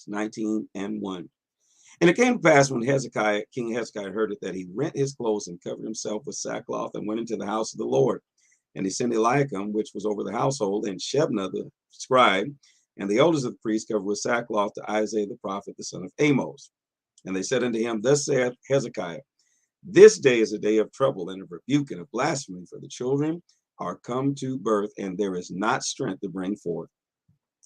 19 and 1. And it came to pass when King Hezekiah heard it, that he rent his clothes and covered himself with sackcloth and went into the house of the Lord. And he sent Eliakim, which was over the household, and Shebna the scribe, and the elders of the priests covered with sackcloth to Isaiah the prophet, the son of Amos. And they said unto him, Thus saith Hezekiah, this day is a day of trouble and of rebuke and of blasphemy, for the children are come to birth, and there is not strength to bring forth.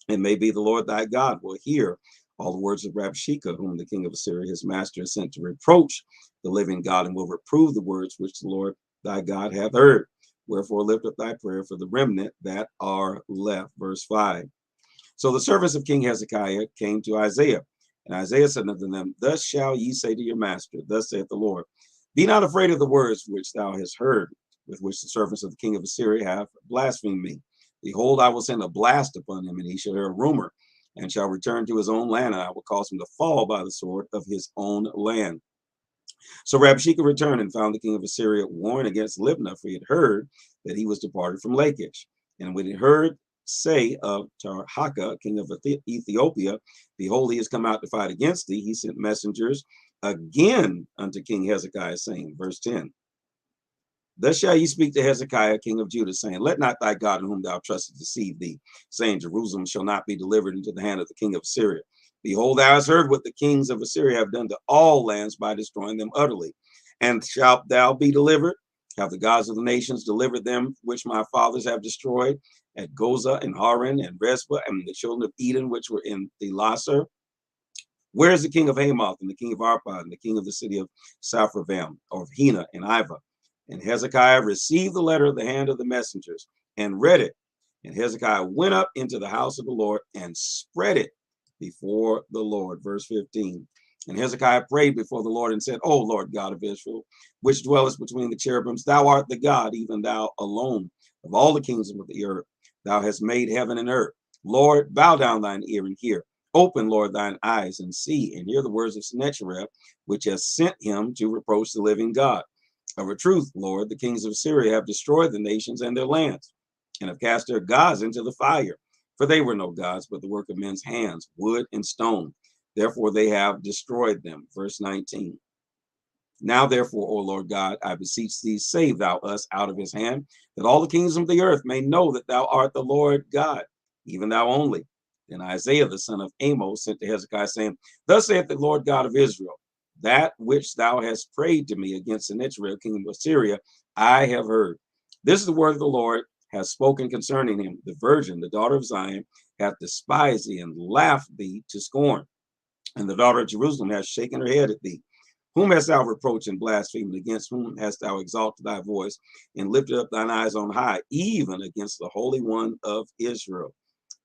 And maybe the Lord thy God will hear all the words of Rabshakeh, whom the king of Assyria, his master, has sent to reproach the living God, and will reprove the words which the Lord thy God hath heard. Wherefore lift up thy prayer for the remnant that are left. Verse 5. So the servants of King Hezekiah came to Isaiah, and Isaiah said unto them, Thus shall ye say to your master, Thus saith the Lord, Be not afraid of the words which thou hast heard, with which the servants of the king of Assyria have blasphemed me. Behold, I will send a blast upon him, and he shall hear a rumor, and shall return to his own land, and I will cause him to fall by the sword of his own land. So Rabshakeh returned and found the king of Assyria warring against Libnah, for he had heard that he was departed from Lachish. And when he heard say of Tarhaka, king of Ethiopia, Behold, he has come out to fight against thee, he sent messengers again unto King Hezekiah, saying, verse 10, Thus shall ye speak to Hezekiah, king of Judah, saying, Let not thy God in whom thou trustest deceive thee, saying, Jerusalem shall not be delivered into the hand of the king of Assyria. Behold, thou hast heard what the kings of Assyria have done to all lands by destroying them utterly. And shalt thou be delivered? Have the gods of the nations delivered them which my fathers have destroyed at Goza and Haran and Rezpah, and the children of Eden which were in Thelasar? Where is the king of Hamath and the king of Arpad and the king of the city of Saphravam, or of Hena and Iva? And Hezekiah received the letter of the hand of the messengers and read it. And Hezekiah went up into the house of the Lord and spread it before the Lord. Verse 15. And Hezekiah prayed before the Lord and said, O Lord God of Israel, which dwellest between the cherubims, thou art the God, even thou alone, of all the kings of the earth. Thou hast made heaven and earth. Lord, bow down thine ear and hear. Open, Lord, thine eyes and see, and hear the words of Sennacherib, which has sent him to reproach the living God. Of a truth, Lord, the kings of Syria have destroyed the nations and their lands, and have cast their gods into the fire. For they were no gods, but the work of men's hands, wood and stone. Therefore they have destroyed them. Verse 19. Now, therefore, O Lord God, I beseech thee, save thou us out of his hand, that all the kings of the earth may know that thou art the Lord God, even thou only. Then Isaiah the son of Amos sent to Hezekiah, saying, Thus saith the Lord God of Israel, that which thou hast prayed to me against Sennacherib, king of Assyria, I have heard. This is the word of the Lord has spoken concerning him. The virgin, the daughter of Zion, hath despised thee and laughed thee to scorn. And the daughter of Jerusalem hath shaken her head at thee. Whom hast thou reproached and blasphemed? Against whom hast thou exalted thy voice and lifted up thine eyes on high, even against the Holy One of Israel?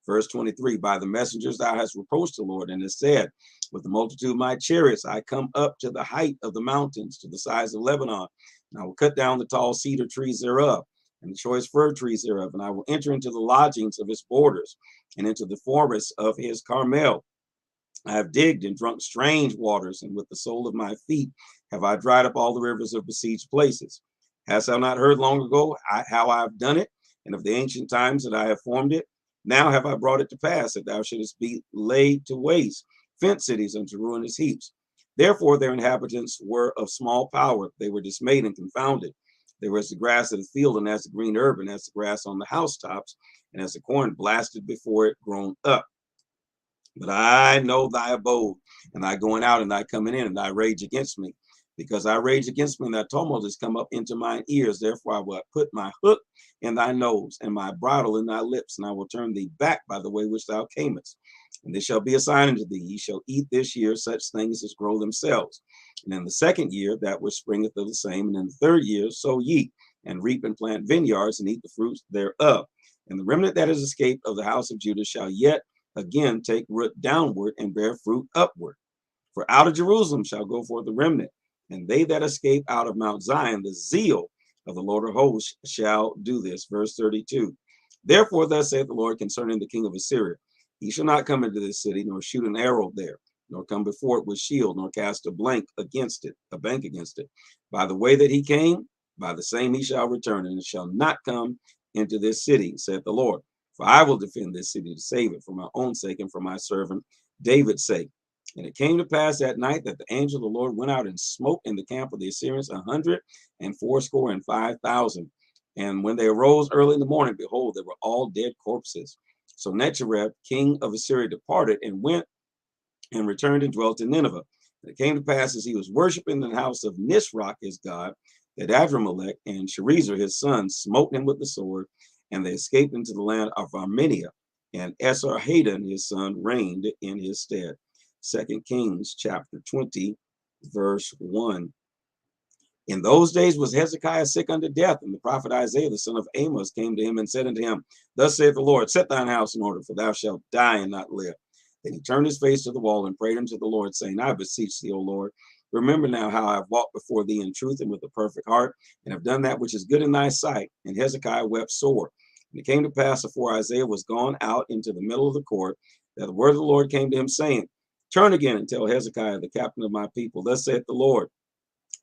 Verse 23, by the messengers thou hast reproached the Lord, and hast said, with the multitude of my chariots, I come up to the height of the mountains, to the sides of Lebanon, and I will cut down the tall cedar trees thereof, and the choice fir trees thereof, and I will enter into the lodgings of his borders, and into the forests of his Carmel. I have digged and drunk strange waters, and with the sole of my feet have I dried up all the rivers of besieged places. Hast thou not heard long ago how I have done it, and of the ancient times that I have formed it? Now have I brought it to pass that thou shouldest be laid to waste, fenced cities unto ruinous heaps. Therefore their inhabitants were of small power. They were dismayed and confounded. They were as the grass of the field, and as the green herb, and as the grass on the housetops, and as the corn blasted before it grown up. But I know thy abode, and thy going out and thy coming in, and thy rage against me. Because thy rage against me and thy tumult has come up into mine ears. Therefore I will put my hook in thy nose and my bridle in thy lips, and I will turn thee back by the way which thou camest. And this shall be a sign unto thee. Ye shall eat this year such things as grow themselves. And in the second year, that which springeth of the same. And in the third year, sow ye, and reap and plant vineyards, and eat the fruits thereof. And the remnant that is escaped of the house of Judah shall yet again take root downward and bear fruit upward. For out of Jerusalem shall go forth the remnant, and they that escape out of Mount Zion, the zeal of the Lord of hosts shall do this. Verse 32. Therefore thus saith the Lord concerning the king of Assyria, he shall not come into this city, nor shoot an arrow there, nor come before it with shield, nor cast a bank against it. By the way that he came, by the same he shall return, and it shall not come into this city, saith the Lord. For I will defend this city to save it for my own sake and for my servant David's sake. And it came to pass that night that the angel of the Lord went out and smote in the camp of the Assyrians 185,000. And when they arose early in the morning, behold, they were all dead corpses. So Nechereb, king of Assyria, departed and went and returned and dwelt in Nineveh. And it came to pass as he was worshiping in the house of Nisroch his god, that Adrammelech and Sharezer his son smote him with the sword, and they escaped into the land of Armenia. And Esarhaddon his son reigned in his stead. 2 Kings chapter 20, verse 1. In those days was Hezekiah sick unto death, and the prophet Isaiah the son of Amos came to him and said unto him, Thus saith the Lord, set thine house in order, for thou shalt die and not live. Then he turned his face to the wall and prayed unto the Lord, saying, I beseech thee, O Lord, remember now how I have walked before thee in truth and with a perfect heart, and have done that which is good in thy sight. And Hezekiah wept sore. And it came to pass, afore Isaiah was gone out into the middle of the court, that the word of the Lord came to him, saying, Turn again and tell Hezekiah, the captain of my people, Thus saith the Lord,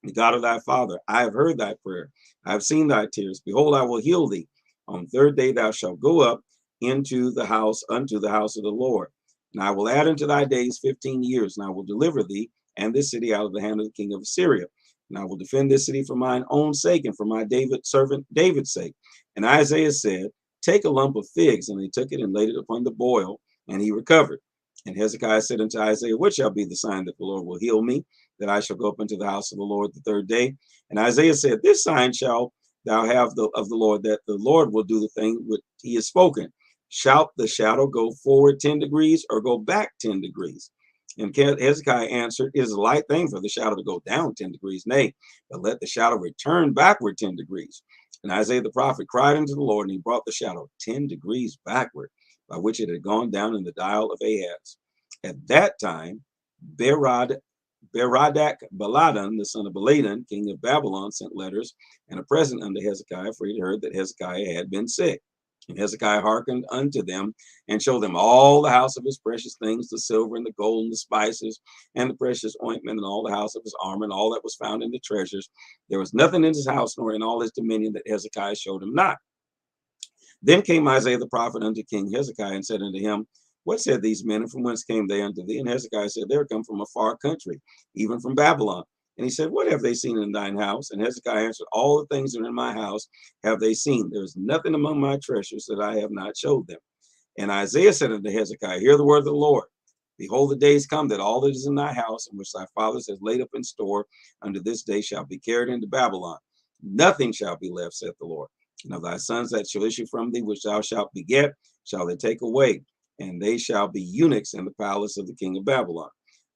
the God of thy father, I have heard thy prayer. I have seen thy tears. Behold, I will heal thee. On the third day thou shalt go up into the house, unto the house of the Lord. And I will add unto thy days 15 years, and I will deliver thee and this city out of the hand of the king of Assyria. And I will defend this city for mine own sake and for my servant David's sake. And Isaiah said, Take a lump of figs. And he took it and laid it upon the boil, and he recovered. And Hezekiah said unto Isaiah, What shall be the sign that the Lord will heal me, that I shall go up into the house of the Lord the third day? And Isaiah said, This sign shall thou have of the Lord, that the Lord will do the thing which he has spoken. Shall the shadow go forward 10 degrees or go back 10 degrees? And Hezekiah answered, It is a light thing for the shadow to go down 10 degrees, nay, but let the shadow return backward 10 degrees. And Isaiah the prophet cried unto the Lord, and he brought the shadow 10 degrees backward, by which it had gone down in the dial of Ahaz. At that time, Beradak Baladan, the son of Baladan, king of Babylon, sent letters and a present unto Hezekiah, for he had heard that Hezekiah had been sick. And Hezekiah hearkened unto them and showed them all the house of his precious things, the silver and the gold and the spices and the precious ointment, and all the house of his armor, and all that was found in the treasures. There was nothing in his house nor in all his dominion that Hezekiah showed him not. Then came Isaiah the prophet unto King Hezekiah and said unto him, What said these men, and from whence came they unto thee? And Hezekiah said, They are come from a far country, even from Babylon. And he said, What have they seen in thine house? And Hezekiah answered, All the things that are in my house have they seen. There is nothing among my treasures that I have not showed them. And Isaiah said unto Hezekiah, Hear the word of the Lord. Behold, the days come that all that is in thy house, and which thy fathers have laid up in store unto this day, shall be carried into Babylon. Nothing shall be left, saith the Lord. And of thy sons that shall issue from thee, which thou shalt beget, shall they take away, and they shall be eunuchs in the palace of the king of Babylon.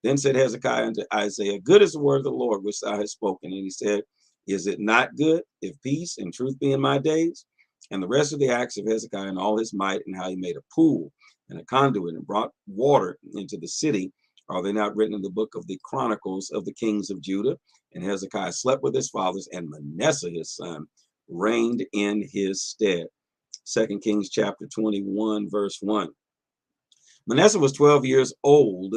Then said Hezekiah unto Isaiah, Good is the word of the Lord which thou hast spoken. And he said, Is it not good, if peace and truth be in my days? And the rest of the acts of Hezekiah and all his might, and how he made a pool and a conduit and brought water into the city, are they not written in the book of the Chronicles of the kings of Judah? And Hezekiah slept with his fathers, and Manasseh his son reigned in his stead. 2 Kings chapter 21, verse 1. Manasseh was 12 years old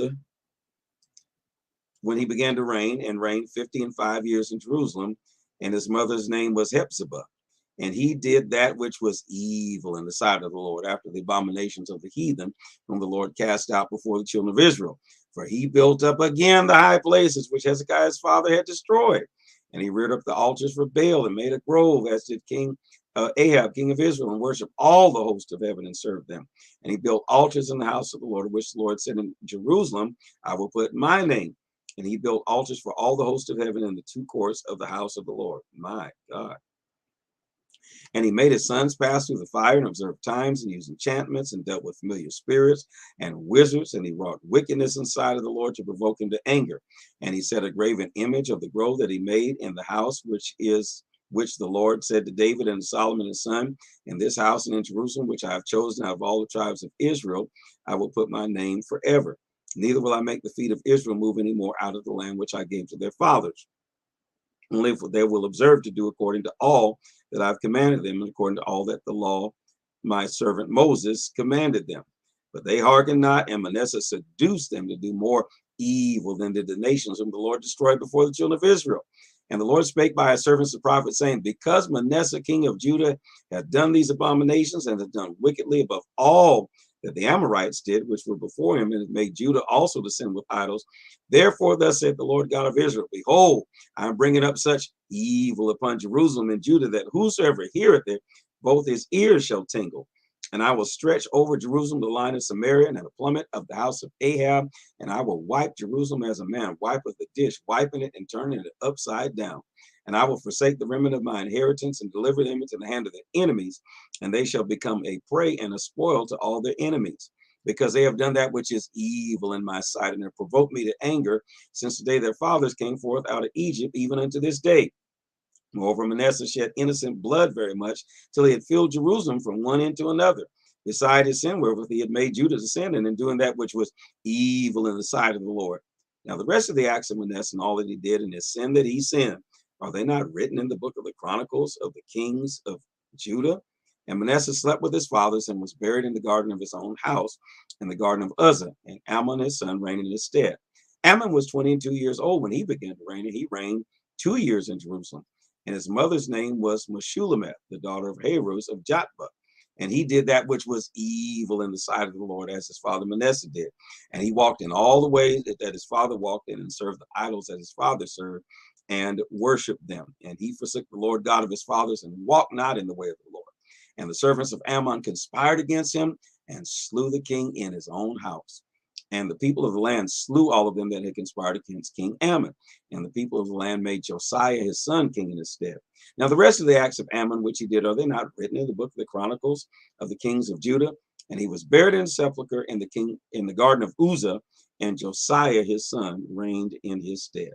when he began to reign, and reigned 55 years in Jerusalem, and his mother's name was Hephzibah. And he did that which was evil in the sight of the Lord, after the abominations of the heathen, whom the Lord cast out before the children of Israel. For he built up again the high places which Hezekiah's father had destroyed. And he reared up the altars for Baal, and made a grove, as did King Ahab, king of Israel, and worshiped all the host of heaven, and served them. And he built altars in the house of the Lord, which the Lord said, In Jerusalem I will put my name. And he built altars for all the host of heaven in the two courts of the house of the Lord. My God. And he made his sons pass through the fire, and observed times, and used enchantments, and dealt with familiar spirits and wizards. And he wrought wickedness in the sight of the Lord, to provoke him to anger. And he set a graven image of the grove that he made in the house, which the Lord said to David and Solomon his son, In this house and in Jerusalem, which I have chosen out of all the tribes of Israel, I will put my name forever. Neither will I make the feet of Israel move any more out of the land which I gave to their fathers. Only for they will observe to do according to all that I've commanded them, and according to all that the law my servant Moses commanded them. But they hearkened not, and Manasseh seduced them to do more evil than did the nations whom the Lord destroyed before the children of Israel. And the Lord spake by his servants the prophets, saying, Because Manasseh king of Judah hath done these abominations, and hath done wickedly above all that the Amorites did, which were before him, and made Judah also to sin with idols. Therefore, thus saith the Lord God of Israel, behold, I am bringing up such evil upon Jerusalem and Judah, that whosoever heareth it, both his ears shall tingle. And I will stretch over Jerusalem the line of Samaria and a plummet of the house of Ahab, and I will wipe Jerusalem as a man wipeth the dish, wiping it and turning it upside down. And I will forsake the remnant of my inheritance and deliver them into the hand of their enemies, and they shall become a prey and a spoil to all their enemies, because they have done that which is evil in my sight, and have provoked me to anger since the day their fathers came forth out of Egypt, even unto this day. Moreover, Manasseh shed innocent blood very much, till he had filled Jerusalem from one end to another, beside his sin wherewith he had made Judah to sin, and in doing that which was evil in the sight of the Lord. Now the rest of the acts of Manasseh and all that he did, and his sin that he sinned, are they not written in the book of the Chronicles of the kings of Judah? And Manasseh slept with his fathers, and was buried in the garden of his own house, in the garden of Uzzah, and Amon his son reigned in his stead. Ammon was 22 years old when he began to reign, and he reigned 2 years in Jerusalem. And his mother's name was Meshullemeth, the daughter of Haruz of Jotbah. And he did that which was evil in the sight of the Lord, as his father Manasseh did. And he walked in all the ways that his father walked in, and served the idols that his father served, and worshiped them. And he forsook the Lord God of his fathers, and walked not in the way of the Lord. And the servants of Ammon conspired against him, and slew the king in his own house. And the people of the land slew all of them that had conspired against King Ammon. And the people of the land made Josiah his son king in his stead. Now the rest of the acts of Ammon which he did, are they not written in the book of the Chronicles of the kings of Judah? And he was buried in a sepulchre in the garden of Uzzah, and Josiah his son reigned in his stead.